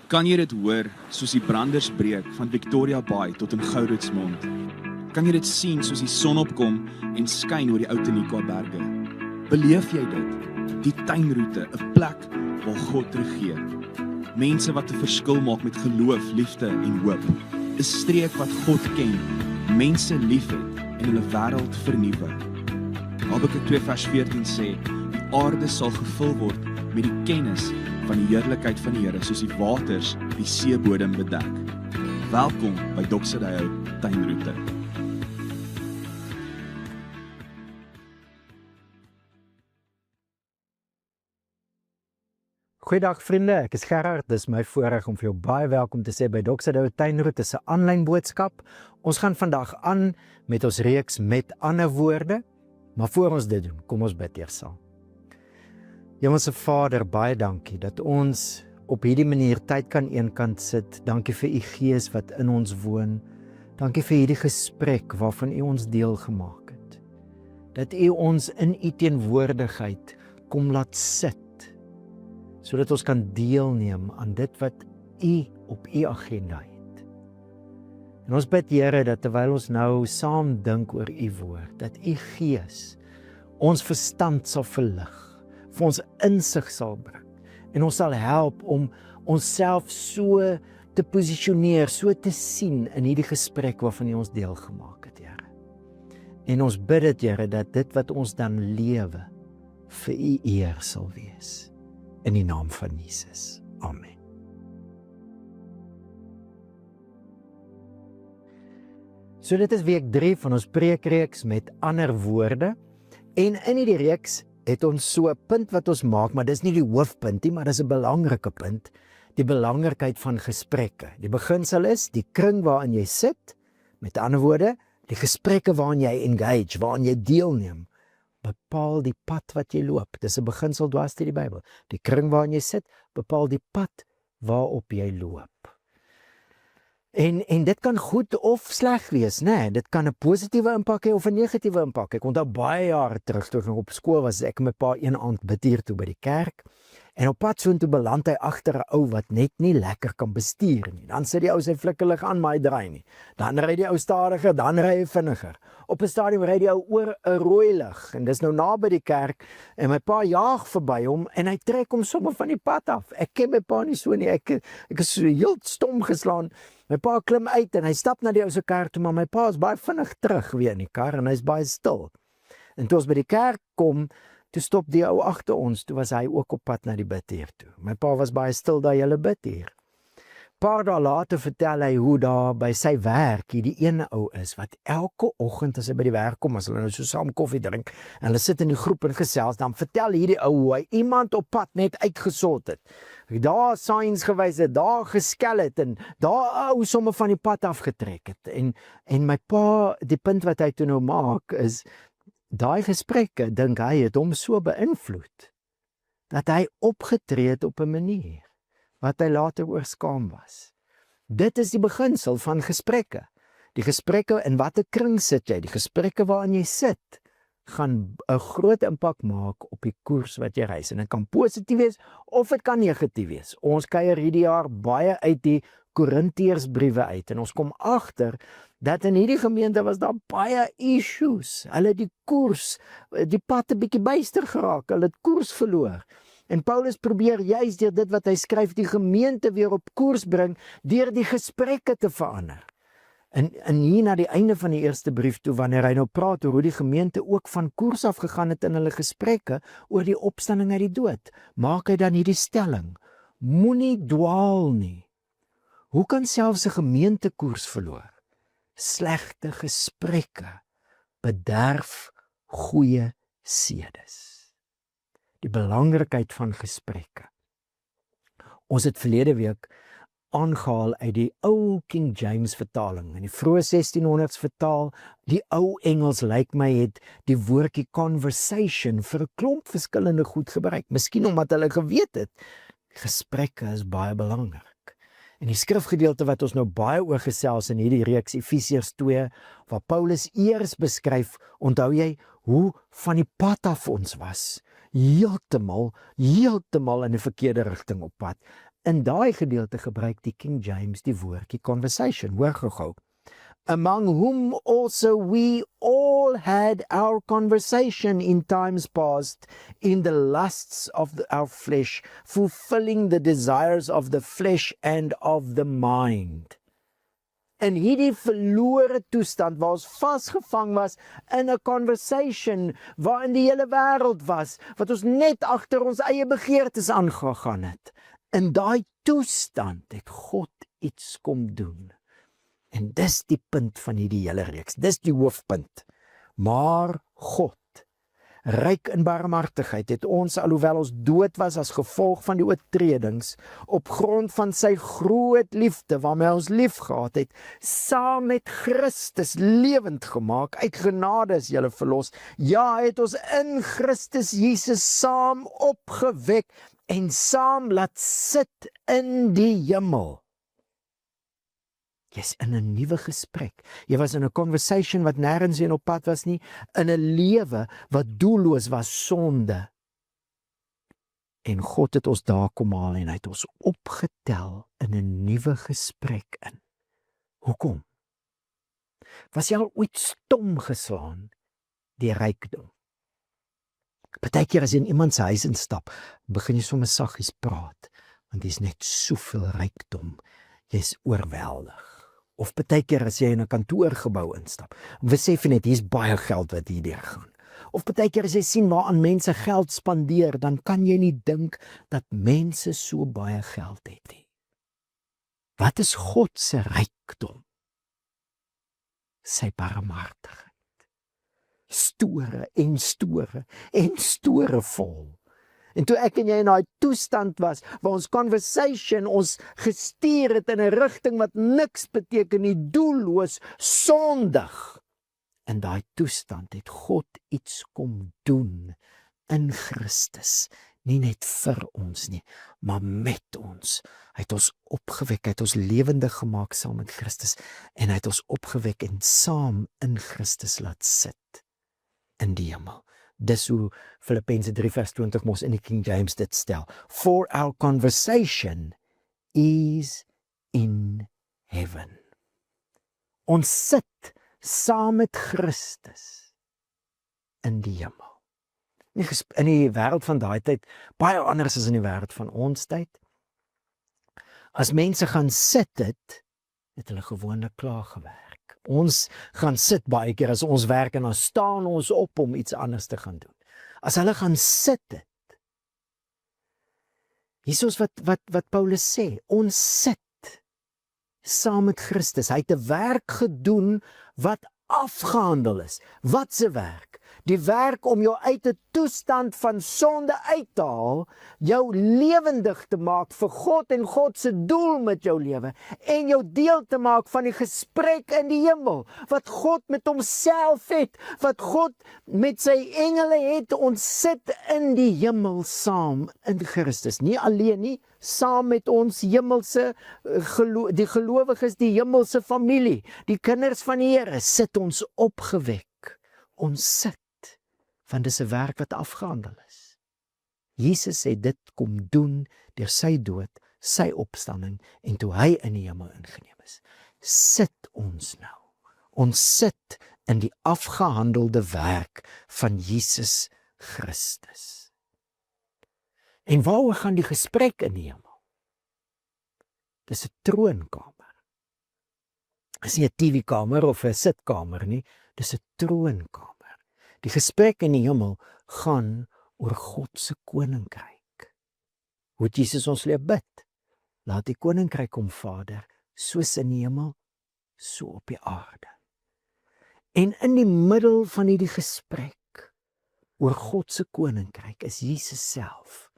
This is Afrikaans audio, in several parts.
Kan jy dit hoor soos die branders breek van Victoria Bay tot in Gouritsmond? Kan jy dit sien soos die son opkom en skyn oor die ou Tenikwa berge? Beleef jy dit? Die tuinroete, 'n plek waar God regeer. Mense wat 'n verskil maak met geloof, liefde en hoop. 'n Streek wat God ken, mense liefhet en hulle wêreld vernuwe. Habakuk 2 vers 14 sê, die aarde sal gevul word met die kennis van die heerlikheid van die Here, soos die waters die seebodem bedek. Welkom by Doxadeyo Tuinroete. Goeiedag vriende, ek is Gerard, dis my voorreg om vir jou baie welkom te sê by Doxadeyo Tuinroete se aanlyn boodskap. Ons gaan vandag aan met ons reeks met ander woorde, maar voor ons dit doen, kom ons bid eers saam. Hemelse Vader, baie dankie dat ons op hierdie manier tyd kan eenkant sit. Dankie vir u Gees wat in ons woon. Dankie vir hierdie gesprek waarvan u ons deel gemaak het. Dat u ons in u teenwoordigheid kom laat sit, sodat ons kan deelneem aan dit wat u op u agenda het. En ons bid Here dat terwyl ons nou saam dink oor u woord, dat u Gees ons verstand sal verlig, vir ons insig sal bring en ons sal help om onsself so te posisioneer, so te sien in hierdie gesprek waarvan u ons deel gemaak het, Here. En ons bid dit, Here, dat dit wat ons dan lewe vir u eer sal wees. In die naam van Jesus. Amen. So dit is week 3 van ons preekreeks met ander woorde. En in hierdie reeks het ons so 'n punt wat ons maak, maar dis nie die hoofpunt nie, maar dis 'n belangrike punt, die belangrikheid van gesprekke. Die beginsel is die kring waarin jy sit, met ander woorde, die gesprekke waarin jy engage, waarin jy deelneem, bepaal die pad wat jy loop. Dis 'n beginsel dwars deur die Bybel. Die kring waarin jy sit, bepaal die pad waarop jy loop. En dit kan goed of sleg wees, né? Dit kan 'n positiewe impak hê of 'n negatiewe impak. Ek onthou baie jare terug toe ek nog op skool was, ek en my pa een aand bid hier toe by die kerk. En op pad soontoe beland hy agter 'n ou wat net nie lekker kan bestuur nie. Dan sit die ou sy flikkerlig aan, maar hy draai nie. Dan ry die ou stadiger, dan ry hy vinniger. Op 'n stadium ry die ou oor 'n rooi lig en dis nou naby die kerk en my pa jaag verby hom en hy trek hom sommer van die pad af. Ek ken my pa nie so nie. Ek is so heel stom geslaan. My pa klim uit en hy stap na die ou se kar toe, maar my pa is baie vinnig terug weer in die kar en hy's baie stil. En toe ons by die kerk kom, toe stop die ou agter ons, toe was hy ook op pad na die bidhuur toe. My pa was baie stil daar julle bidhuur. Paar dae later vertel hy hoe daar by sy werk hierdie ene ou is, wat elke oggend as hy by die werk kom, as hulle nou so saam koffie drink, en hulle sit in die groep en gesels, dan vertel hierdie ou hoe hy iemand op pad net uitgesort het. Daar signs gewys het, daar geskel het, en daar ou sommer van die pad afgetrek het. En my pa, die punt wat hy toe nou maak, is, daai gesprekke, dink hy, het hom so beïnvloed, dat hy opgetree het op 'n manier, wat hy later oor skaam was. Dit is die beginsel van gesprekke. Die gesprekke in watter kring sit jy, die gesprekke waarin jy sit, gaan 'n groot impak maak op die koers wat jy reis. En dit kan positief wees, of dit kan negatief wees. Ons kuier hierdie jaar baie uit die Korintiërsbriewe uit, en ons kom agter, dat in hierdie gemeente was daar baie issues. Hulle het die koers, die pad 'n bietjie byster geraak, hulle het koers verloor. En Paulus probeer juist deur dit wat hy skryf, die gemeente weer op koers bring, deur die gesprekke te verander. En hier na die einde van die eerste brief toe, wanneer hy nou praat oor hoe die gemeente ook van koers afgegaan het in hulle gesprekke oor die opstanding uit die dood, maak hy dan hierdie stelling, moenie dwaal nie. Hoe kan selfs 'n gemeente koers verloor? Slegte gesprekke bederf goeie sedes. Die belangrikheid van gesprekke. Ons het verlede week aangehaal uit die ou King James vertaling. In die vroeë 1600s vertaal, die ou Engels lyk my het die woordjie conversation vir 'n klomp verskillende goed gebruik. Miskien omdat hulle geweet het, gesprekke is baie belangrik. En die skrifgedeelte wat ons nou baie oor gesels in hierdie reeks Efesiërs 2, waar Paulus eers beskryf, onthou jy, hoe van die pad af ons was. heeltemal in 'n verkeerde rigting op pad. In daai gedeelte gebruik die King James die woordjie conversation, hoor gou. Among whom also we all had our conversation in times past, in the lusts of our flesh, fulfilling the desires of the flesh and of the mind. In hierdie verlore toestand waar ons vasgevang was in 'n conversation waarin die hele wêreld was, wat ons net agter ons eie begeertes aangegaan het. In daai toestand het God iets kom doen. En dis die punt van hierdie hele reeks, dis die hoofpunt. Maar God, ryk in barmhartigheid, het ons, alhoewel ons dood was as gevolg van die oortredings, op grond van sy groot liefde, waarmee ons lief gehad het, saam met Christus lewend gemaak, uit genade is julle verlos. Ja, hy het ons in Christus Jesus saam opgewek, en saam laat sit in die hemel. Jy's in 'n nuwe gesprek. Jy was in 'n conversation wat nêrens heen op pad was nie, in 'n lewe wat doelloos was, sonde. En God het ons daar kom haal en hy het ons opgetel in 'n nuwe gesprek in. Hoekom? Was jy al ooit stom geslaan deur rykdom? Partykeer as jy in iemand se huis instap, begin jy sommer saggies praat, want dis net soveel rykdom. Jy's oorweldig. Of partykeer as jy in 'n kantoorgebou instap, besef jy net hier's baie geld wat hier deurgaan. Of partykeer as jy sien waaraan mense geld spandeer, dan kan jy nie dink dat mense so baie geld het nie. Wat is God se rykdom? Sy barmhartigheid. Store en store en store vol. En toe ek en jy in daai toestand was, waar ons conversation ons gestuur het in 'n rigting wat niks beteken nie, doelloos, sondig. In daai toestand het God iets kom doen in Christus. Nie net vir ons nie, maar met ons. Hy het ons opgewek, hy het ons lewendig gemaak saam met Christus, en hy het ons opgewek en saam in Christus laat sit in die hemel. Dis hoe Filippense 3 vers 20 mos in die King James dit stel. For our conversation is in heaven. Ons sit saam met Christus in die hemel. In die wêreld van daai tyd, baie anders as in die wêreld van ons tyd. As mense gaan sit het hulle gewoonlik klaar gewerk. Ons gaan sit baie keer as ons werk en dan staan ons op om iets anders te gaan doen. As hulle gaan sit het, Jesus wat Paulus sê, ons sit saam met Christus. Hy het 'n werk gedoen wat afgehandel is. Wat se werk? Die werk om jou uit 'n toestand van sonde uit te haal, jou lewendig te maak vir God en God se doel met jou lewe, en jou deel te maak van die gesprek in die hemel, wat God met homself het, wat God met sy engele het. Ons sit in die hemel saam in Christus, nie alleen nie, saam met ons hemelse die gelowiges, die hemelse familie, die kinders van die Here, sit ons opgewek. Ons sit, want dis 'n werk wat afgehandel is. Jesus het dit kom doen deur sy dood, sy opstanding, en toe hy in die hemel ingeneem is. Sit ons nou. Ons sit in die afgehandelde werk van Jesus Christus. En waaroor gaan die gesprek in die hemel? Dis 'n troonkamer. Dis nie 'n TV-kamer of 'n sitkamer nie, dis 'n troonkamer. Die gesprek in die hemel gaan oor God se koninkryk. Hoe Jesus ons leer bid, laat die koninkryk kom, Vader, soos in die hemel, so op die aarde. En in die middel van hierdie gesprek oor God se koninkryk is Jesus self.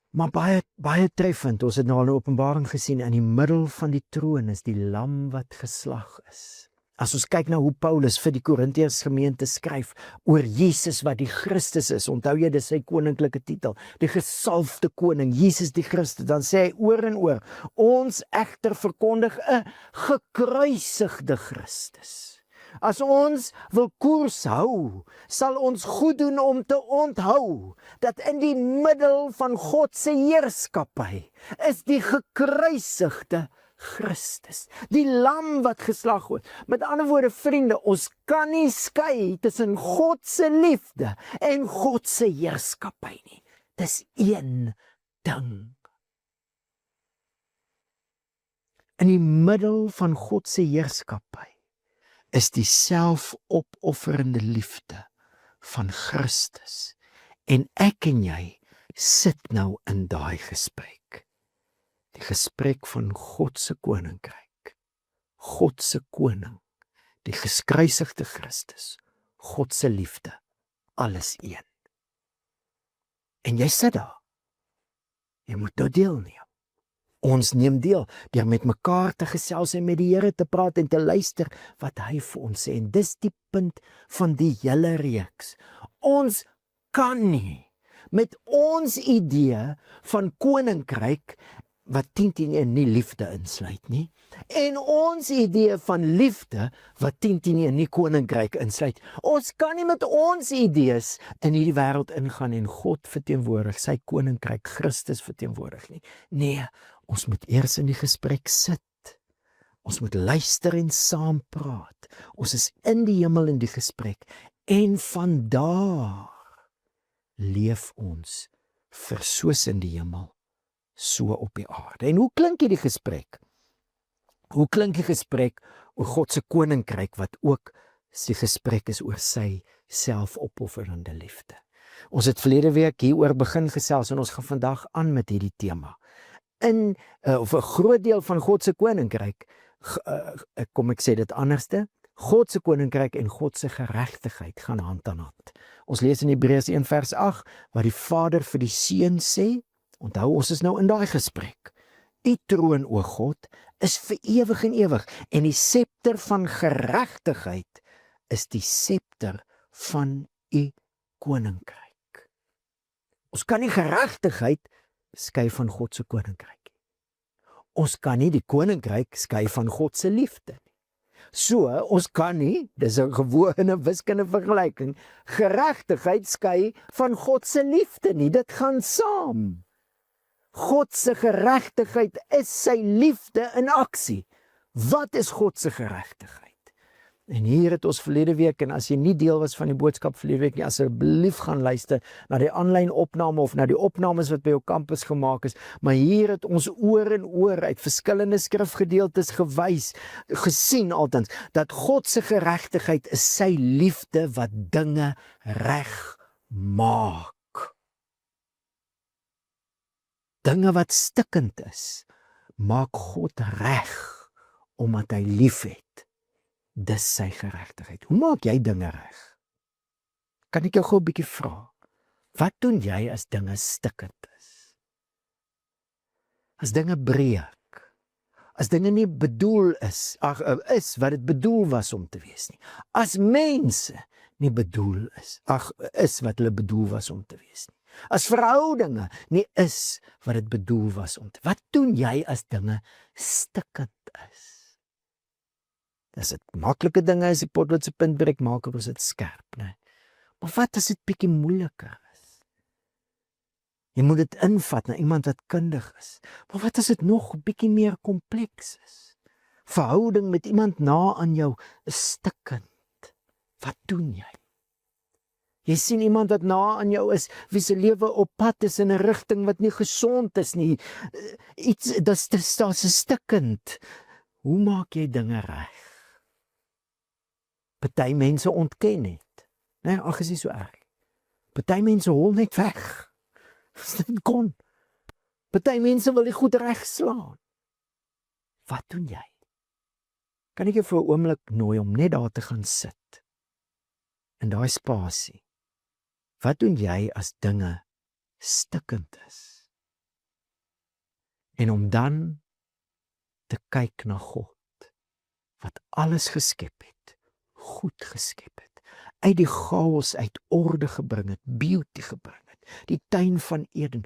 Maar baie treffend, ons het nou al 'n Openbaring gesien, in die middel van die troon is die lam wat geslag is. As ons kyk na hoe Paulus vir die Korintiërs gemeente skryf oor Jesus wat die Christus is, onthou jy dis sy koninklike titel, die gesalfde koning, Jesus die Christus, dan sê hy oor en oor, ons egter verkondig 'n gekruisigde Christus. As ons wil koers hou, sal ons goed doen om te onthou dat in die middel van God se heerskappy is die gekruisigde Christus, die lam wat geslag word. Met ander woorde, vriende, ons kan nie skei tussen God se liefde en God se heerskappy nie. Dis een ding. In die middel van God se heerskappy is die selfopofferende liefde van Christus. En ek en jy sit nou in daai gesprek. Die gesprek van God se koninkryk. God se koning, die gekruisigde Christus, God se liefde, alles een. En jy sit daar. Jy moet nou deelneem. Ons neem deel deur met mekaar te gesels en met die Here te praat en te luister wat hy vir ons sê. En dis die punt van die hele reeks. Ons kan nie met ons idee van koninkryk wat 10-10-1 nie liefde insluit nie, en ons idee van liefde wat 10-10-1 nie koninkryk insluit. Ons kan nie met ons idees in hierdie wêreld ingaan en God verteenwoordig, sy koninkryk, Christus verteenwoordig nie. Nee, ons moet eers in die gesprek sit. Ons moet luister en saam praat. Ons is in die hemel in die gesprek en van daar leef ons vir soos in die hemel, so op die aarde. En hoe klink hierdie gesprek? Hoe klink die gesprek oor God se koninkryk wat ook die gesprek is oor sy selfopofferende liefde? Ons het verlede week hieroor begin gesels en ons gaan vandag aan met hierdie tema. Of 'n groot deel van God se koninkryk, kom ek sê dit anderste, God se koninkryk en God se geregtigheid gaan hand aan hand. Ons lees in Hebreërs 1 vers 8, waar die Vader vir die Seun sê, onthou, ons is nou in daai gesprek. U troon, o God, is vir ewig en ewig, en die scepter van geregtigheid is die scepter van u koninkryk. Ons kan nie geregtigheid skei van God se koninkryk. Ons kan nie die koninkryk skei van God se liefde nie. So, ons kan nie, dis 'n gewone wiskundige vergelyking, geregtigheid skei van God se liefde nie. Dit gaan saam. God se geregtigheid is sy liefde in aksie. Wat is God se geregtigheid? En hier het ons verlede week, en as jy nie deel was van die boodskap verlede week nie, asseblief gaan luister na die aanlyn opname of na die opnames wat by jou kampus gemaak is, maar hier het ons oor en oor uit verskillende skrifgedeeltes gewys, gesien altens, dat God se geregtigheid is sy liefde wat dinge reg maak. Dinge wat stikkend is, maak God reg, omdat hy lief het. Dis sy geregtigheid. Hoe maak jy dinge reg? Kan ek jou gou 'n bietjie vra? Wat doen jy as dinge stikkend is? As dinge breek? As dinge nie bedoel is wat dit bedoel was om te wees nie. As mense nie bedoel is wat hulle bedoel was om te wees nie. As verhoudinge nie is wat dit bedoel was om te wees. Wat doen jy as dinge stikkend is? As dit maklike dinge is, die potlood se punt breek, maak ons dit skerp, né? Maar wat as dit bietjie moeiliker is? Jy moet dit invat na iemand wat kundig is. Maar wat as dit nog bietjie meer kompleks is? Verhouding met iemand na aan jou is stikkend. Wat doen jy? Jy sien iemand wat na aan jou is, wie se lewe op pad is in 'n rigting wat nie gesond is nie. Daar's stikkend. Hoe maak jy dinge reg? Party mense ontken net. Nee, ag, is nie so erg. Party mense hol net weg. As dit kon. Party mense wil die goed regslaan. Wat doen jy? Kan ek jou vir 'n oomblik nooi om net daar te gaan sit? In daai spasie. Wat doen jy as dinge stikkend is? En om dan te kyk na God, wat alles geskep het, goed geskep het, uit die chaos uit orde gebring het, beauty gebring het, die tuin van Eden,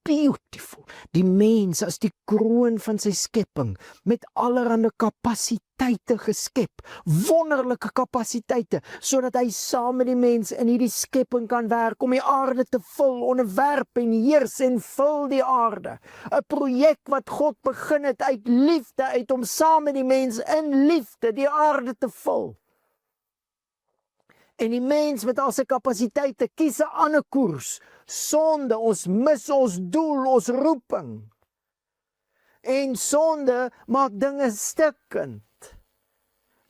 beautiful. Die mens as die kroon van sy skepping, met allerhande kapasiteite geskep, wonderlike kapasiteite, sodat hy saam met die mens in hierdie skepping kan werk, om die aarde te vul, onderwerp en heers en vul die aarde. 'n Projek wat God begin het uit liefde, uit om saam met die mens in liefde die aarde te vul. En die mens met al sy kapasiteite kies 'n ander koers. Sonde, ons mis ons doel, ons roeping. En sonde maak dinge stikkend.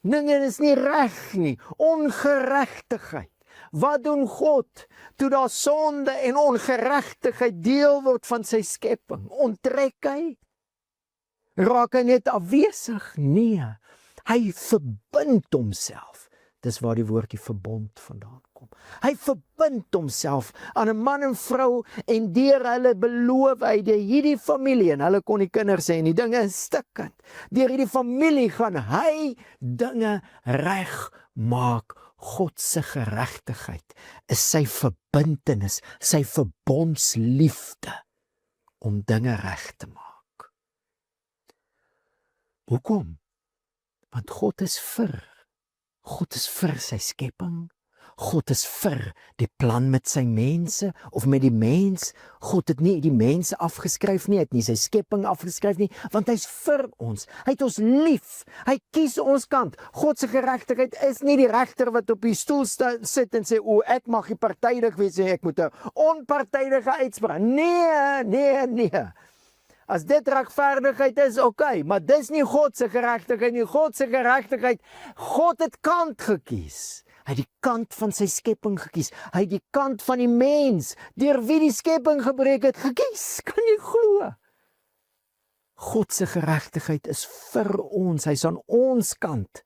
Dinge is nie reg nie. Ongeregtigheid. Wat doen God toe daar sonde en ongeregtigheid deel word van sy skepping? Onttrek hy? Raak hy net afwesig? Nee. Hy verbind homself. Dis waar die woordjie verbond vandaan kom. Hy verbind homself aan 'n man en vrou en deur hulle beloof hy hierdie familie, en hulle kon die kinders hê en die dinge is stikkend. Deur hierdie familie gaan hy dinge reg maak. God se geregtigheid is sy verbintenis, sy verbondsliefde om dinge reg te maak. Hoekom? Want God is vir sy skepping. God is vir die plan met sy mense, of met die mens. God het nie die mense afgeskryf nie, het nie sy skepping afgeskryf nie, want hy's vir ons. Hy het ons lief. Hy kies ons kant. God se geregtigheid is nie die regter wat op die stoel sit en sê, ek mag nie partydig wees nie, ek moet 'n onpartydige uitspraak. Nee. As dit regverdigheid is, oké, maar dis nie God se geregtigheid nie. God se geregtigheid, God het kant gekies. Hy het die kant van sy skepping gekies. Hy het die kant van die mens, deur wie die skepping gebreek het, gekies. Kan jy glo? God se geregtigheid is vir ons. Hy's aan ons kant.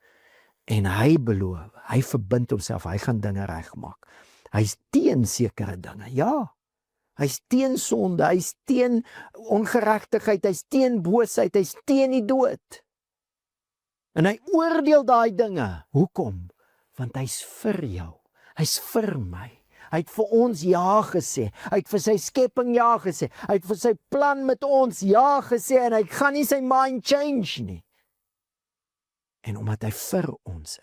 En hy beloof, hy verbind homself, hy gaan dinge regmaak. Hy's teen sekere dinge, ja. Hy's teen sonde, hy's teen ongeregtigheid, hy's teen boosheid, hy's teen die dood. En hy oordeel daai dinge. Hoekom? Want hy's vir jou. Hy's vir my. Hy het vir ons ja gesê. Hy het vir sy skepping ja gesê. Hy het vir sy plan met ons ja gesê en hy gaan nie sy mind change nie. En omdat hy vir ons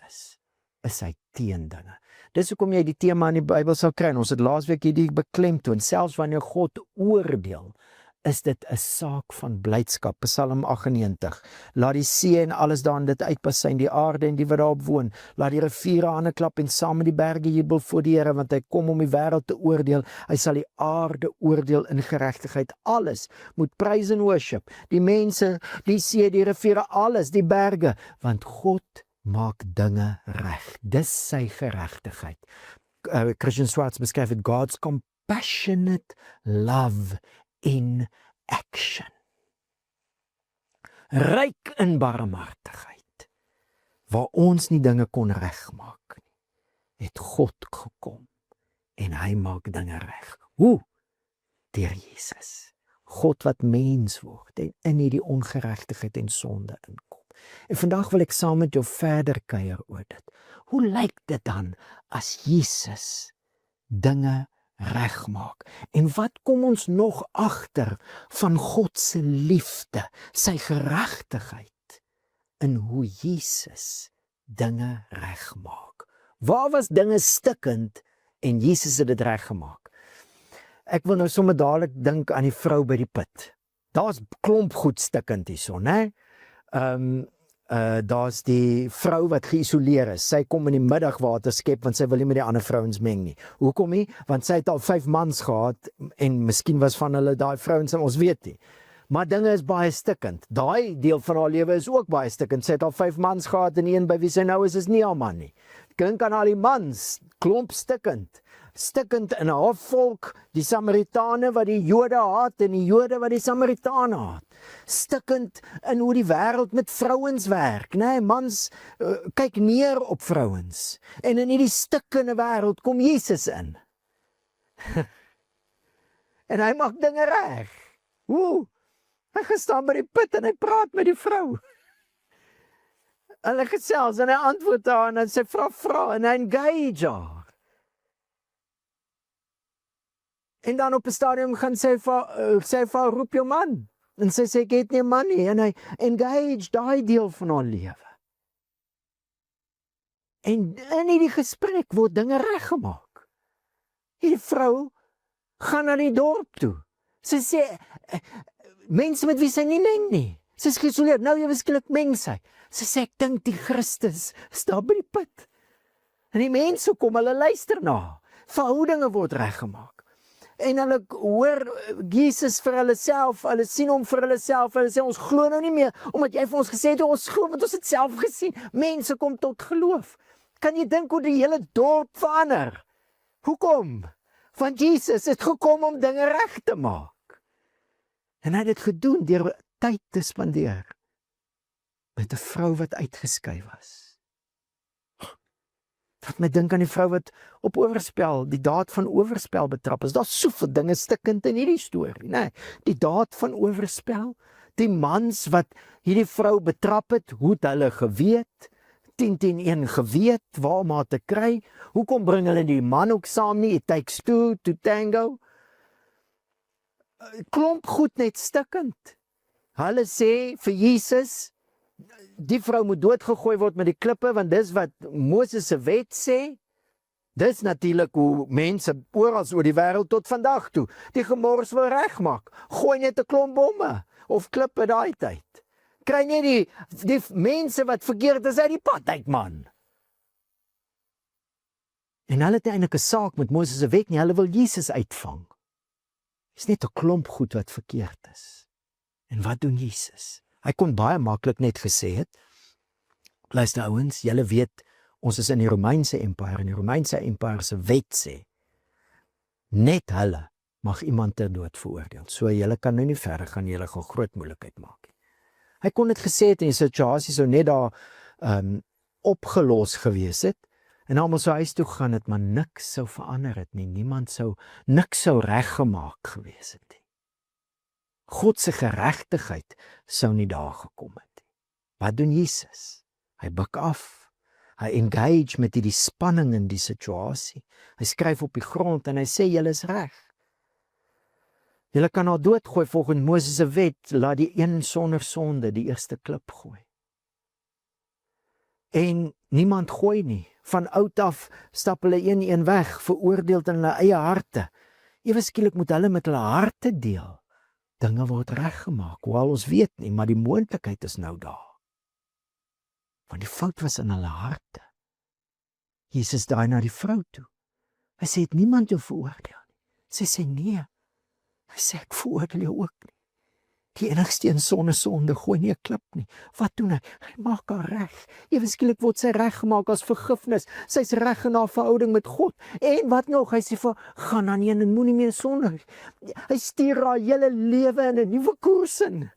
is hy teen dinge. Dis hoekom jy die tema in die Bybel sal kry. Ons het laasweek hierdie beklemtoon. Selfs wanneer God oordeel, is dit 'n saak van blydskap. Psalm 98. Laat die see en alles daarin dit uitpasyn, die aarde en die wat daarop woon. Laat die riviere hande klap en saam met die berge jubel voor die Here, want hy kom om die wêreld te oordeel. Hy sal die aarde oordeel in geregtigheid. Alles moet praise and worship. Die mense, die see, die riviere, alles, die berge, want God maak dinge reg. Dis sy geregtigheid. Christian Schwartz beskryf dit God's compassionate love in action. Ryk in barmhartigheid. Waar ons nie dinge kon regmaak nie, het God gekom en hy maak dinge reg. Hoe? Deur Jesus. God wat mens word en in hierdie ongeregtigheid en sonde inkom. En vandag wil ek saam met jou verder kuier oor dit. Hoe lyk dit dan as Jesus dinge regmaak? En wat kom ons nog agter van God se liefde, sy geregtigheid in hoe Jesus dinge regmaak? Waar was dinge stikkend en Jesus het dit reggemaak? Ek wil nou sommer dadelik dink aan die vrou by die put. Daar's klomp goed stikkend hierson, né? Daar's die vrou wat geïsoleer is. Sy kom in die middag water skep want sy wil nie met die ander vrouens meng nie. Hoekom nie? Want sy het al 5 mans gehad en miskien was van hulle daai vrouens, ons weet nie. Maar dinge is baie stikkend. Daai deel van haar lewe is ook baie stikkend. Sy het al 5 mans gehad en een by wie sy nou is nie haar man nie. Dink aan al die mans, klomp stikkend. Stikkend in haar volk, die Samaritane wat die Jode haat en die Jode wat die Samaritane haat. Stikkend in hoe die wêreld met vrouens werk, né? Mans kyk neer op vrouens. En in hierdie stikkende wêreld kom Jesus in. En hy maak dinge reg. Hy gestaan by die put en hy praat met die vrou. Hulle gesels en hy antwoord haar en sy vra en hy engage haar. En dan op 'n stadium gaan sy vir haar roep jou man. En sy sê ek het nie 'n man nie, en hy engage daai deel van haar lewe. En in hierdie gesprek word dinge reggemaak. Hierdie vrou gaan na die dorp toe. Sy sê mense met wie sy nie meng nie. Sy is geïsoleer, nou jy skielik meng sy. Sy sê ek dink die Christus is daar by die put. En die mense kom, hulle luister na. Verhoudinge word reggemaak. En hulle hoor Jesus vir hulle self, hulle sien hom vir hulle self, hulle sê ons glo nou nie meer, omdat jy vir ons gesê het ons glo, want ons het self gesien. Mense kom tot geloof. Kan jy dink hoe die hele dorp verander? Hoekom? Want Jesus het gekom om dinge reg te maak. En hy het dit gedoen deur tyd te spandeer met 'n vrou wat uitgeskei was. Wat my dink aan die vrou wat op oorspel, die daad van oorspel betrap is. Daar's soveel dinge stikkend in hierdie storie, né? Die daad van oorspel, die mans wat hierdie vrou betrap het, hoe het hulle geweet? 10-10-1 geweet waar om haar te kry. Hoekom bring hulle die man ook saam nie? It takes two to tango. Klomp goed net stikkend. Hulle sê vir Jesus, die vrou moet doodgegooi word met die klippe, want dis wat Moses se wet sê. Dis natuurlik hoe mense oral oor die wêreld tot vandag toe die gemors wil regmaak. Gooi net 'n klomp bomme of klippe daai tyd. Kry nie die mense wat verkeerd is uit die pad uit, man. En hulle het eintlik 'n saak met Moses se wet nie, hulle wil Jesus uitvang. Dis net 'n klomp goed wat verkeerd is. En wat doen Jesus? Hy kon baie maklik net gesê het, luister ouens, julle weet, ons is in die Romeinse empire, en die Romeinse empire se wet sê, net hulle mag iemand ter dood veroordeel. So julle kan nou nie verder gaan, julle gaan groot moeilikheid maak. Hy kon dit gesê het en die situasie sou net daar opgelos gewees het, en almal sou huis toe gaan het, maar niks sou verander het nie, niks sou reggemaak gewees het nie. God se geregtigheid sou nie daar gekom het. Wat doen Jesus? Hy buig af. Hy engage met die spanning in die situasie. Hy skryf op die grond en hy sê, julle is reg. Julle kan haar doodgooi volgens Moses se wet, laat die een sonder sonde die eerste klip gooi. En niemand gooi nie. Van oud af stap hulle een weg, veroordeeld in hulle eie harte. Ewe skielik moet hulle met hulle harte deel. Dinge word reggemaak, hoewel ons weet nie, maar die moontlikheid is nou daar. Want die fout was in hulle harte. Jesus draai na die vrou toe. Hy sê, het niemand jou veroordeel nie. Sy sê, nee. Hy sê, ek veroordeel jou ook nie. Die enigste een sonder sonde gooi nie 'n klip nie. Wat doen hy? Hy maak haar reg. Ewe skielik word sy reggemaak as vergifnis. Sy's reg in haar verhouding met God. En wat nog? Hy sê vir gaan dan nie en moenie meer sondig. Hy stuur haar hele lewe in 'n nuwe koers in.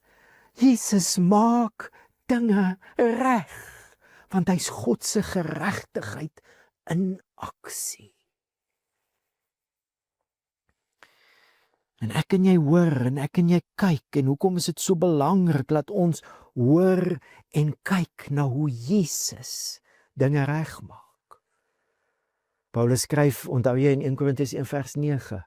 Jesus maak dinge reg, want hy's God se geregtigheid in aksie. En ek en jy hoor, en ek en jy kyk, en hoekom is dit so belangrik, dat ons hoor en kyk na hoe Jesus dinge regmaak. Paulus skryf, onthou jy in 1 Korintiërs 1 vers 9,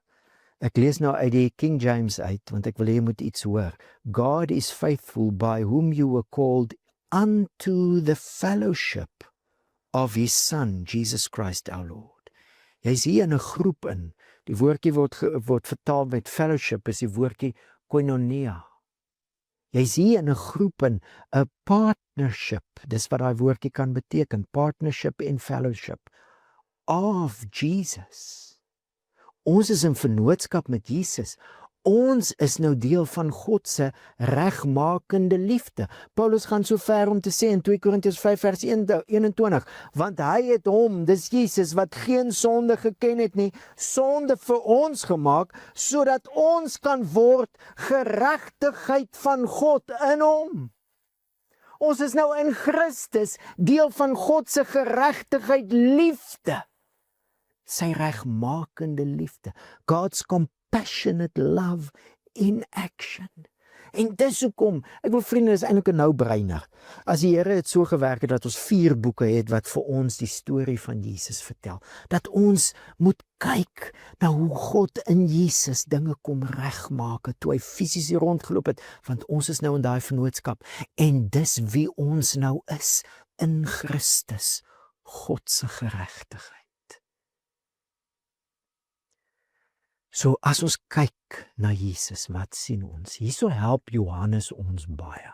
ek lees nou uit die King James uit, want ek wil jy moet iets hoor. God is faithful by whom you were called unto the fellowship of his Son, Jesus Christ our Lord. Jy is hier in 'n groep in. Die woordjie word vertaal met fellowship, is die woordjie koinonia. Jy is hier in 'n groep in, 'n partnership, dis wat daai woordjie kan beteken, partnership en fellowship, of Jesus. Ons is in vennootskap met Jesus. Ons is nou deel van God se regmakende liefde. Paulus gaan so ver om te sê in 2 Korintiërs 5 vers 21, want hy het hom, dis Jesus, wat geen sonde geken het nie, sonde vir ons gemaak, sodat ons kan word geregtigheid van God in hom. Ons is nou in Christus, deel van God se geregtigheid liefde. Sy regmakende liefde. God's compassionate love in action. En dis hoekom, ek wil vriende, is eintlik 'n nou-breiner. As die Here het so gewerk het dat ons 4 boeke het wat vir ons die storie van Jesus vertel, dat ons moet kyk na hoe God in Jesus dinge kom regmaak het toe hy fisies hier rondgeloop het, want ons is nou in daai vennootskap en dis wie ons nou is in Christus, God se geregtigheid. So as ons kyk na Jesus, wat sien ons? Hierso help Johannes ons baie.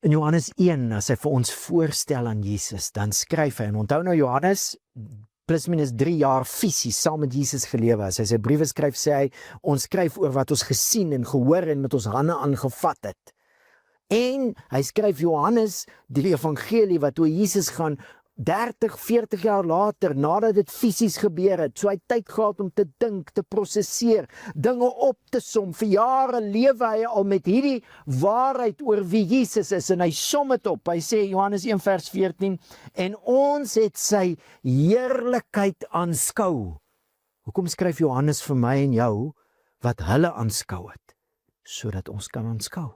In Johannes 1, as hy vir ons voorstel aan Jesus, dan skryf hy, en onthou nou Johannes, plus minus 3 jaar fisies saam met Jesus gelewe. As hy sy briewe skryf, sê hy, ons skryf oor wat ons gesien en gehoor en met ons hande aangevat het. En hy skryf Johannes, die evangelie wat oor Jesus gaan, 30, 40 jaar later, nadat dit fisies gebeur het, so hy tyd gehad om te dink, te prosesseer, dinge op te som. Vir jare lewe hy al met hierdie waarheid oor wie Jesus is, en hy som dit op. Hy sê, Johannes 1 vers 14, en ons het sy heerlikheid aanskou. Hoekom skryf Johannes vir my en jou, wat hulle aanskou het? Sodat ons kan aanskou.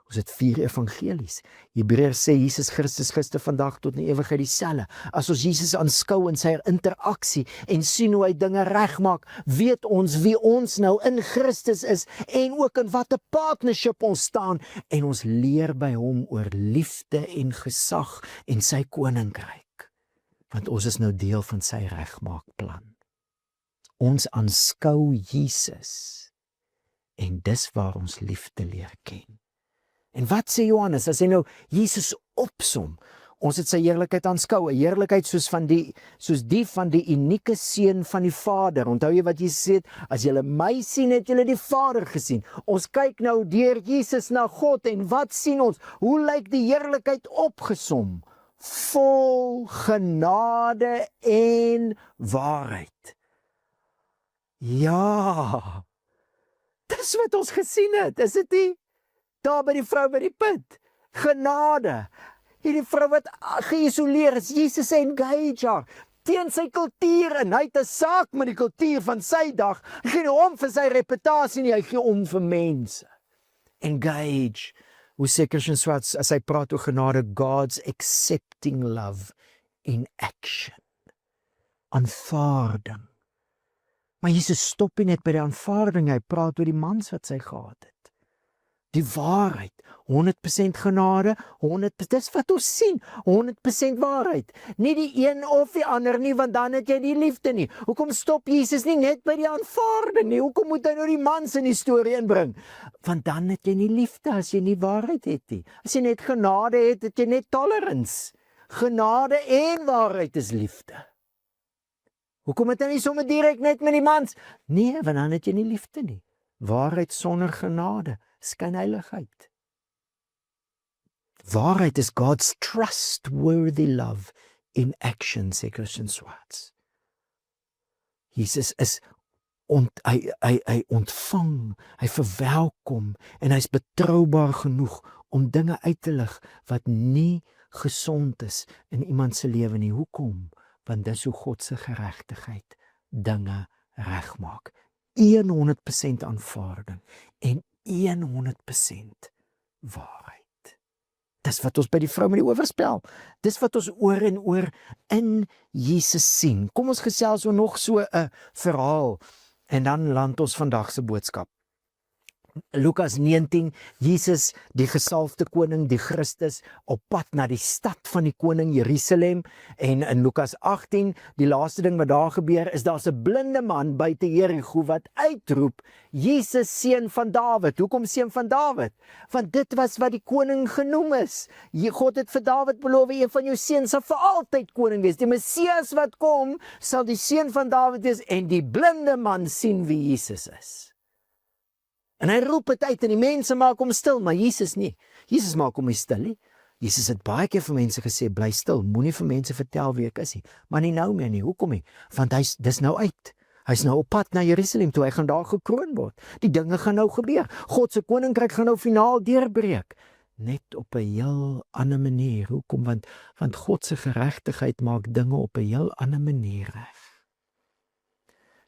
Ons het 4 evangelies. Hebreërs sê Jesus Christus gister, vandag tot in ewigheid dieselfde. As ons Jesus aanskou in sy interaksie en sien hoe hy dinge regmaak, weet ons wie ons nou in Christus is en ook in watter partnership ons staan en ons leer by hom oor liefde en gesag en sy koninkryk. Want ons is nou deel van sy regmaakplan. Ons aanskou Jesus en dis waar ons liefde leer ken. En wat sê Johannes, as hy nou Jesus opsom? Ons het sy heerlikheid aanskou, 'n heerlikheid soos die van die unieke seun van die Vader. Onthou jy wat Jesus sê, as julle my sien, het julle die Vader gesien. Ons kyk nou deur Jesus na God en wat sien ons? Hoe lyk die heerlikheid opgesom? Vol genade en waarheid. Ja, dis wat ons gesien het, is dit nie? Daar by die vrou by die put, genade. Hierdie vrou wat geïsoleer is, Jesus engage haar, teen sy kultuur en hy het 'n saak met die kultuur van sy dag. Hy gee nie om vir sy reputasie nie, hy gee om vir mense. Engage. Hoe sê Christian Swartz, as hy praat oor genade, God's accepting love in action. Aanvaarding. Maar Jesus stop nie net by die aanvaarding, hy praat oor die mans wat sy gehad het. Die waarheid, 100% genade, 100%, dis wat ons sien, 100% waarheid. Nie die een of die ander nie, want dan het jy nie liefde nie. Hoekom stop Jesus nie net by die aanvaarding nie? Hoekom moet hy nou die mans in die storie inbring? Want dan het jy nie liefde as jy nie waarheid het nie. As jy net genade het, het jy net tolerance. Genade en waarheid is liefde. Hoekom het hy nie sommer direk net met die mans? Nee, want dan het jy nie liefde nie. Waarheid sonder genade. Skynheiligheid. Waarheid is God's trustworthy love in action, sê Christian Swartz. Jesus is hy ontvang, hy verwelkom en hy's betroubaar genoeg om dinge uit te lig wat nie gesond is in iemand se lewe nie. Hoekom? Want dis hoe God se geregtigheid dinge regmaak. 100% aanvaarding en 100% waarheid. Dis wat ons by die vrou met die oorspel. Dis wat ons oor en oor in Jesus sien. Kom ons gesels oor nog so 'n verhaal en dan land ons vandag se boodskap. Lukas 19, Jesus, die gesalfde koning, die Christus, op pad na die stad van die koning Jerusalem. En in Lukas 18, die laaste ding wat daar gebeur, is daar's 'n blinde man buite Jerigo wat uitroep, Jesus, seun van Dawid. Hoekom seun van Dawid? Want dit was wat die koning genoem is. God het vir Dawid beloof, een van jou seuns sal vir altyd koning wees. Die Messias wat kom, sal die seun van Dawid wees, en die blinde man sien wie Jesus is. En hy roep het uit en die mense maak hom stil, maar Jesus nie. Jesus maak hom nie stil nie. Jesus het baie keer vir mense gesê, bly stil, moenie vir mense vertel wie ek is nie. Maar nie nou meer nie, hoekom nie? Want dis nou uit. Hy's nou op pad na Jerusalem toe, hy gaan daar gekroon word. Die dinge gaan nou gebeur. God se koninkryk gaan nou finaal deurbreek. Net op 'n heel ander manier. Hoekom? Want God se geregtigheid maak dinge op 'n heel ander manier reg.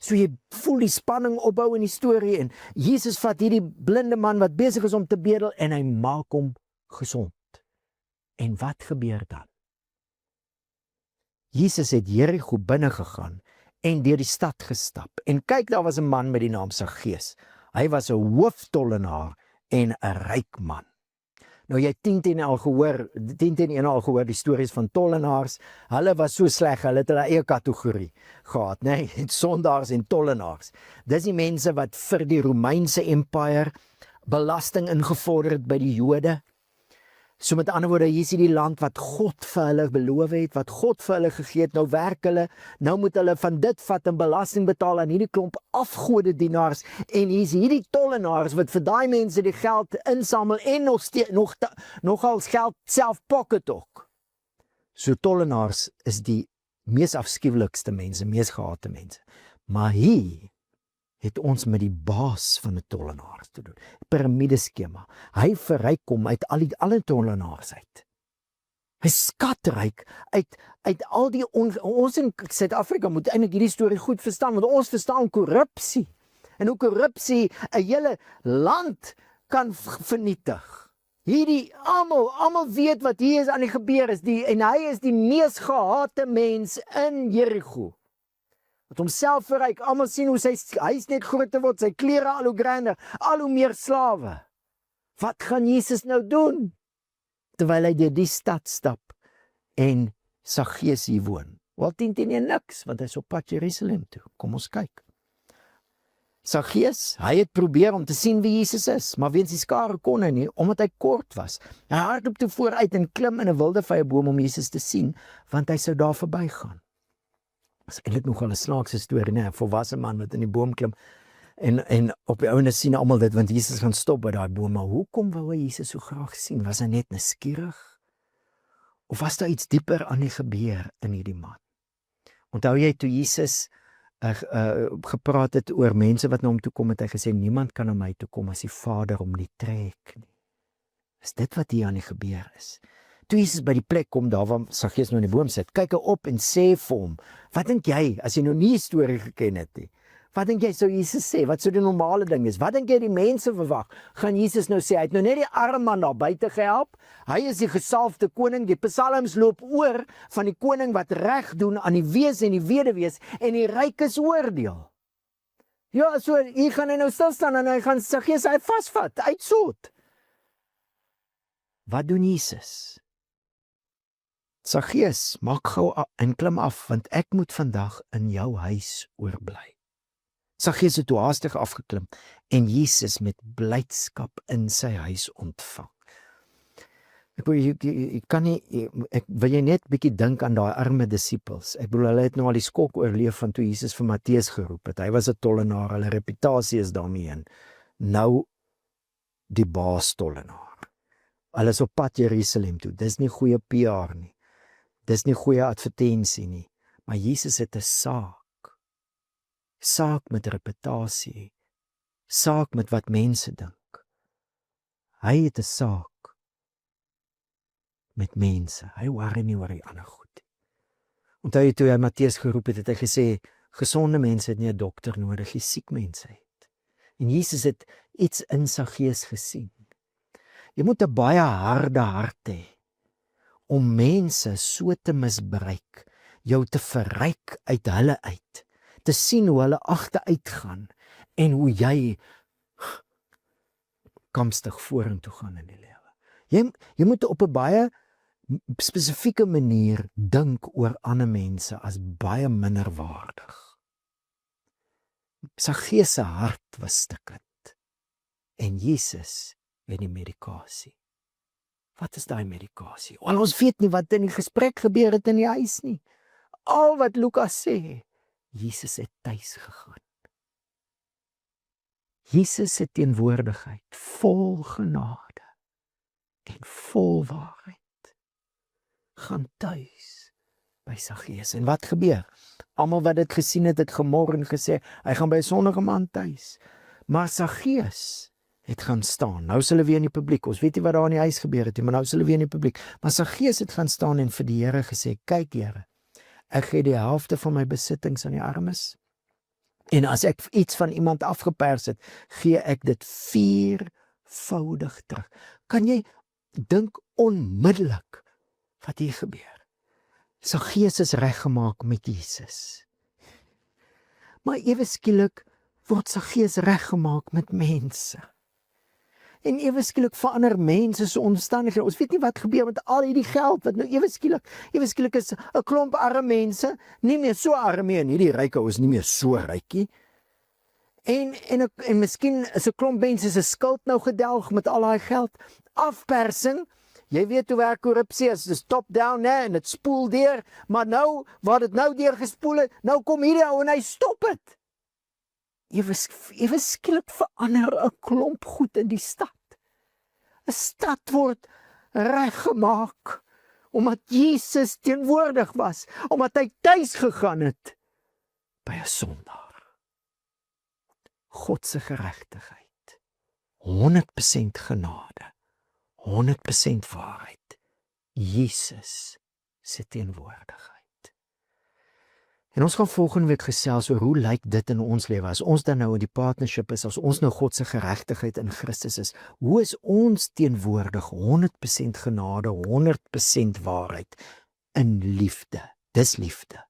So jy voel die spanning opbou in die storie en Jesus vat hierdie blinde man wat besig is om te bedel en hy maak hom gesond. En wat gebeur dan? Jesus het Jerigo binne gegaan en deur die stad gestap. En kyk, daar was 'n man met die naam Saggeus. Hy was 'n hooftollenaar en 'n ryk man. Nou jy 10 teen 1 al gehoor die stories van tollenaars. Hulle was so sleg, hulle het hulle eie kategorie gehad, nê? Sondaars en tollenaars. Dis die mense wat vir die Romeinse empire belasting ingevorder het by die Jode. So met ander woorde, hier is die land wat God vir hulle beloof het, wat God vir hulle gegee het. Nou werk hulle, nou moet hulle van dit vat en belasting betaal aan hierdie klomp afgode dienaars. En hier is hierdie tollenaars wat vir daai mense die geld insamel en nogal geld self pocket ook. So tollenaars is die mees afskuwelikste mense, mees gehate mense. Maar hier het ons met die baas van 'n tollenaar te doen. Piramideskema. Hy verryk hom uit alle tollenaars uit. Hy skatryk uit al die ons in Suid-Afrika moet eintlik hierdie storie goed verstaan, want ons verstaan korrupsie. En hoe korrupsie 'n hele land kan vernietig. Hierdie almal weet wat hier is aan die gebeur is, en hy is die mees gehate mens in Jerigo. Wat homself verryk, almal sien hoe sy huis net groter word, sy klere al hoe grander, al hoe meer slawe. Wat gaan Jesus nou doen? Terwyl hy deur die stad stap en Saggeus hier woon. Wel 10 teen 1 niks, want hy is op pad Jerusalem toe. Kom ons kyk. Saggeus, hy het probeer om te sien wie Jesus is, maar weens die skare kon hy nie, omdat hy kort was. Hy hardloop toe vooruit en klim in 'n wilde vyeboom om Jesus te sien, want hy sou daar verbygaan. Dit is eintlik nogal 'n snaakse storie, né? 'n Volwasse man wat in die boom klim en op die ouene sien almal dit, want Jesus gaan stop by daai boom. Maar hoekom wou hy Jesus so graag sien? Was hy net nuuskierig? Of was daar iets dieper aan die gebeur in hierdie man? Onthou jy toe Jesus gepraat het oor mense wat na hom toe kom, het hy gesê, niemand kan na my toe kom as die Vader hom nie trek nie. Is dit wat hier aan die gebeur is? Toe Jesus by die plek kom, daar waar Saggeus nou in die boom sit, kyk hy op en sê vir hom, wat dink jy, as jy nou nie die storie geken het nie, wat dink jy sou Jesus sê, wat sou die normale ding is, wat dink jy die mense verwag, gaan Jesus nou sê, hy het nou net die arme man daar buite gehelp, hy is die gesalfde koning, die psalms loop oor van die koning wat reg doen aan die wees en die weduwees en die rykes oordeel. Ja, so hier gaan hy nou stil staan en hy gaan Saggeus hy vasvat, uitsoot. Wat doen Jesus? Saggeus, maak gou en klim af, want ek moet vandag in jou huis oorbly. Saggeus het toe haastig afgeklim en Jesus met blydskap in sy huis ontvang. Ek wil jy net bietjie dink aan daai arme disippels. Ek bedoel, hulle het nou al die skok oorleef van toe Jesus vir Matteus geroep het. Hy was 'n tollenaar, hulle reputasie is daarmee in. Nou die baas tollenaar. Hulle is op pad Jerusalem toe. Dis nie goeie PR nie. Dis nie goeie advertensie nie. Maar Jesus het 'n saak met reputasie, saak met wat mense dink. Hy het 'n saak met mense. Hy worry nie oor die ander goed. Onthou jy toe hy Matteus geroep het, het hy gesê, gesonde mense het nie 'n dokter nodig, siek mense het. En Jesus het iets in Saggeus gesien. Jy moet 'n baie harde hart hê om mense so te misbruik, jou te verryk uit hulle uit, te sien hoe hulle agteruit gaan en hoe jy kamstig vorentoe gaan in die lewe. Jy moet op 'n baie spesifieke manier dink oor ander mense as baie minderwaardig. Saggeus se hart was stikkend en Jesus het die medikasie. Wat is daai medikasie? Ons weet nie wat in die gesprek gebeur het in die huis nie. Al wat Lukas sê, Jesus het tuis gegaan. Jesus se teenwoordigheid, vol genade en vol waarheid, gaan tuis by Saggeus. En wat gebeur? Almal wat dit gesien het, het gemor en gesê, hy gaan by 'n sondige man tuis. Maar Saggeus het gaan staan. Nou is hulle weer in die publiek. Ons weet nie wat daar in die huis gebeur het nie, maar nou is hulle weer in die publiek. Maar Saggeus het gaan staan en vir die Here gesê, kyk Here, ek gee die helfte van my besittings aan die armes. En as ek iets van iemand afgepers het, gee ek dit 4voudig terug. Kan jy dink onmiddellik wat hier gebeur? Sy gees is reggemaak met Jesus. Maar ewe skielik word sy gees reggemaak met mense. En ewe skielik verander mense se omstandighede. Ons weet nie wat gebeur met al hierdie geld wat nou ewe skielik is 'n klomp arme mense nie meer so arm nie en hierdie ryke is nie meer so rykie. En miskien is 'n klomp mense se skuld nou gedelg met al daai geld. Afpersing. Jy weet hoe werk korrupsie, dis top down en dit spoel deur, maar nou waar dit nou deur gespoel het, nou kom hierdie ou en hy stop dit. Ewe skielik verander 'n klomp goed in die stad. 'n Stad word reggemaak omdat Jesus teenwoordig was, omdat hy tuis gegaan het by 'n sondaar. God se geregtigheid, 100% genade, 100% waarheid, Jesus se teenwoordigheid. En ons gaan volgende week gesels oor hoe lyk dit in ons lewe, as ons dan nou in die partnership is, as ons nou God se geregtigheid in Christus is, hoe is ons teenwoordig, 100% genade, 100% waarheid, in liefde, dis liefde,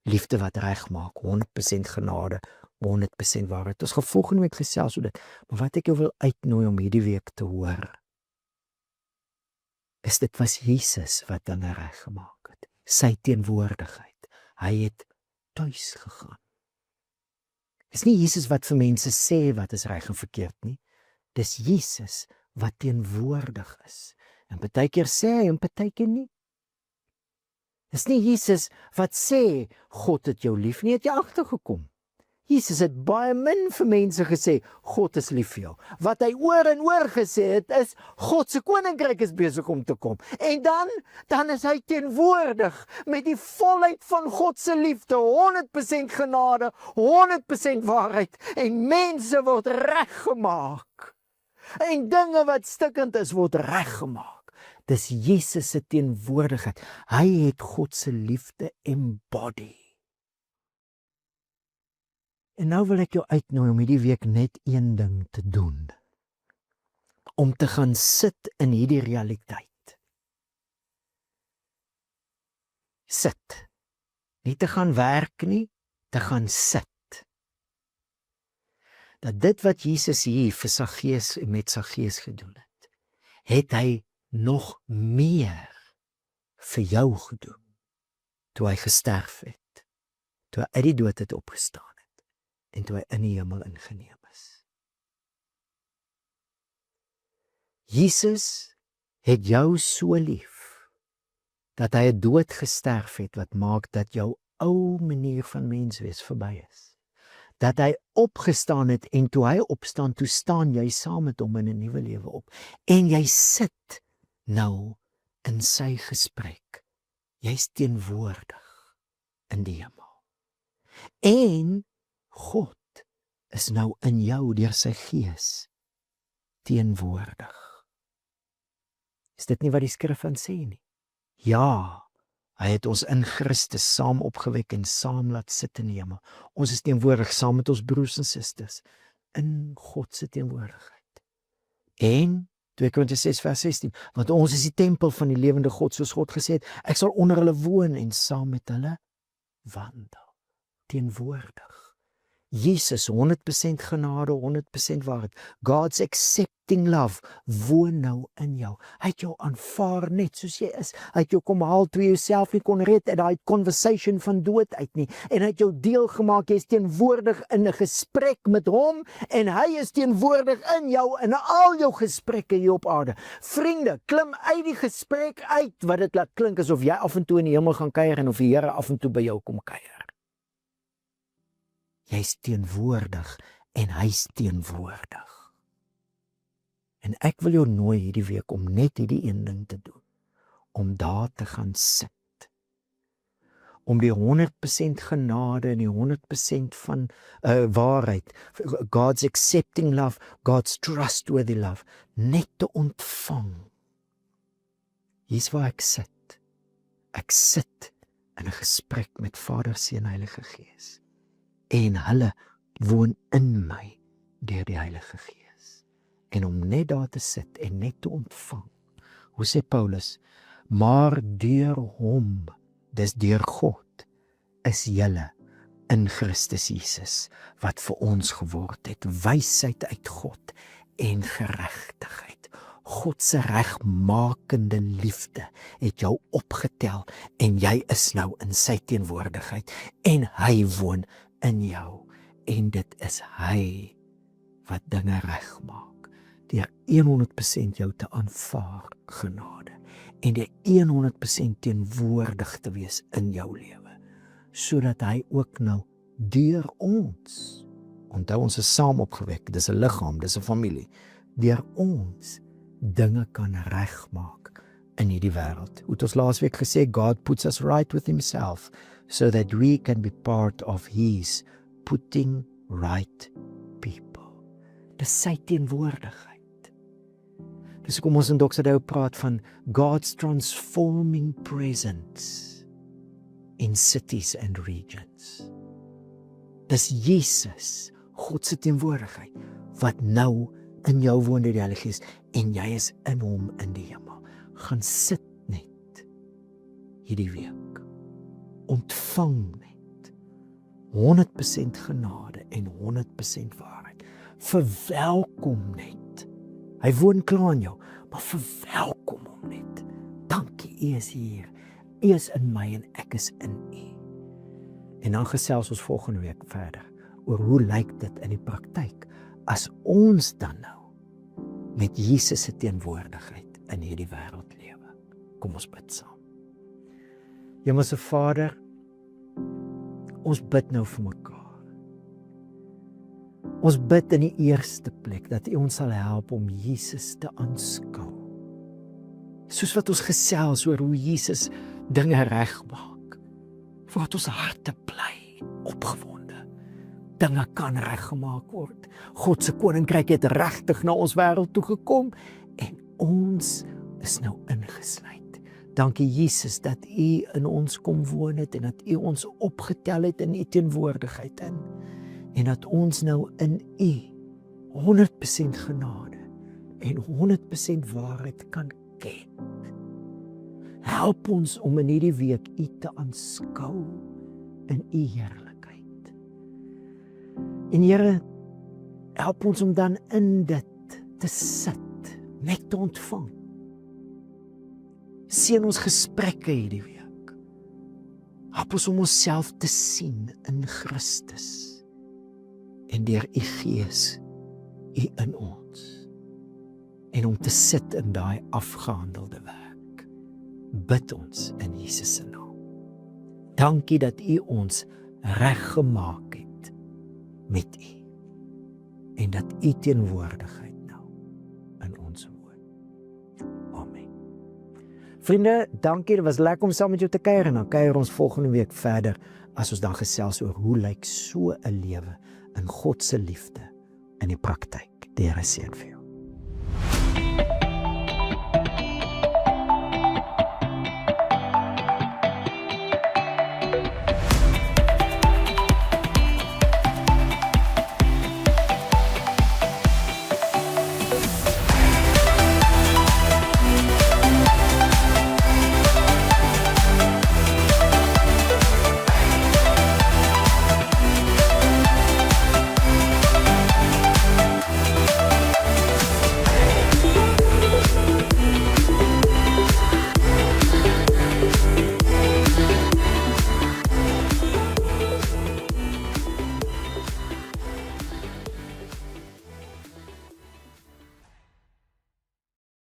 liefde wat regmaak, 100% genade, 100% waarheid. Ons gaan volgende week gesels oor dit, maar wat ek jou wil uitnooi om hierdie week te hoor, is dit was Jesus wat dinge reggemaak het, sy teenwoordigheid, hy het tuis gegaan. Dis nie Jesus wat vir mense sê wat is reg en verkeerd nie, dis Jesus wat teenwoordig is, en partykeer sê hy en partykeer nie. Dis nie Jesus wat sê, God het jou lief nie, het jy agtergekom. Jesus het baie min vir mense gesê, God is lief vir jou. Wat hy oor en oor gesê het is, God se koninkryk is besig om te kom. En dan is hy teenwoordig met die volheid van God se liefde, 100% genade, 100% waarheid. En mense word reggemaak. En dinge wat stikkend is, word reggemaak. Dis Jesus se teenwoordigheid. Hy het God se liefde embody. En nou wil ek jou uitnooi om hierdie week net een ding te doen. Om te gaan sit in hierdie realiteit. Sit. Nie te gaan werk nie, te gaan sit. Dat dit wat Jesus hier vir Saggeus met Saggeus gedoen het, het hy nog meer vir jou gedoen, toe hy gesterf het, toe hy uit die dood het opgestaan, en toe hy in die hemel ingeneem is. Jesus het jou so lief, dat hy 'n dood gesterf het, wat maak dat jou ou manier van mens wees verby is. Dat hy opgestaan het, en toe hy opstaan, toe staan jy saam met hom in 'n nuwe lewe op. En jy sit nou in sy gesprek. Jy's teenwoordig in die hemel. En God is nou in jou deur sy gees teenwoordig. Is dit nie wat die skrif van sê nie? Ja, hy het ons in Christus saam opgewek en saam laat sit in die hemel. Ons is teenwoordig saam met ons broers en susters in God se teenwoordigheid. En 2 Korintiërs 6 vers 16, want ons is die tempel van die lewende God, soos God gesê het, ek sal onder hulle woon en saam met hulle wandel. Teenwoordig. Jesus, 100% genade, 100% waarheid. God's accepting love woon nou in jou. Hy het jou aanvaar net soos jy is. Hy het jou kom haal toe jy jouself nie kon red uit daai conversation van dood uit nie. En hy het jou deel gemaak, jy is teenwoordig in 'n gesprek met hom, en hy is teenwoordig in jou in al jou gesprekke hier op aarde. Vriende, klim uit die gesprek uit, wat dit laat klink asof jy af en toe in die hemel gaan kuier en of die Here af en toe by jou kom kuier. Jy's teenwoordig en hy's teenwoordig. En ek wil jou nooi hierdie week om net hierdie een ding te doen. Om daar te gaan sit. Om die 100% genade en die 100% van waarheid, God's accepting love, God's trustworthy love, net te ontvang. Hier's waar ek sit. Ek sit in 'n gesprek met Vader, Seun, Heilige Gees. En hulle woon in my deur die Heilige Gees. En om net daar te sit en net te ontvang. Hoe sê Paulus? Maar deur hom, dis deur God, is julle in Christus Jesus, wat vir ons geword het, wysheid uit God en geregtigheid. God se regmakende liefde het jou opgetel en jy is nou in sy teenwoordigheid en hy woon in jou en dit is hy wat dinge regmaak deur 100% jou te aanvaar genade en deur 100% teenwoordig te wees in jou lewe sodat hy ook nou deur ons, onthou ons is saam opgewek, dis 'n liggaam, dis 'n familie, deur ons dinge kan regmaak in hierdie wêreld. Hoe het ons laasweek gesê, God puts us right with himself so that we can be part of his putting right people. Dis sy teenwoordigheid. Dis hoekom ons in Doxadeo praat van God's transforming presence in cities and regions. Dis Jesus, God se teenwoordigheid, wat nou in jou woon deur die Heilige Gees en jy is in hom in die hemel. Gaan sit net hierdie week. Ontvang net 100% genade en 100% waarheid. Verwelkom net. Hy woon klaar in jou, maar verwelkom hom net. Dankie, U is hier. U is in my en ek is in U. En dan gesels ons volgende week verder oor hoe lyk dit in die praktyk as ons dan nou met Jesus se teenwoordigheid in hierdie wêreld lewe. Kom ons bid saam. Hemelse Vader, ons bid nou vir mekaar. Ons bid in die eerste plek dat U ons sal help om Jesus te aanskou. Soos wat ons gesels oor hoe Jesus dinge regmaak, wat ons harte bly, opgewonde. Dinge kan reggemaak word. God se koninkryk het regtig na ons wêreld toe gekom en ons is nou ingesluit. Dankie Jesus dat U in ons kom woon het en dat U ons opgetel het in U teenwoordigheid in. En dat ons nou in U 100% genade en 100% waarheid kan ken. Help ons om in hierdie week U te aanskou in U heerlikheid. En Here, help ons om dan in dit te sit, net te ontvang. Seën ons gesprekke hierdie week. Help ons om onsself te sien in Christus. En deur U Gees, U in ons. En om te sit in daai afgehandelde werk. Bid ons in Jesus se naam. Dankie dat U ons reggemaak het met U. En dat U teenwoordigheid nou in ons woon. Amen. Vriende, dankie, dit was lekker om saam met jou te kuier en dan kuier ons volgende week verder as ons dan gesels oor hoe lyk so 'n lewe in God se liefde in die praktyk. Die Here seën vir jou.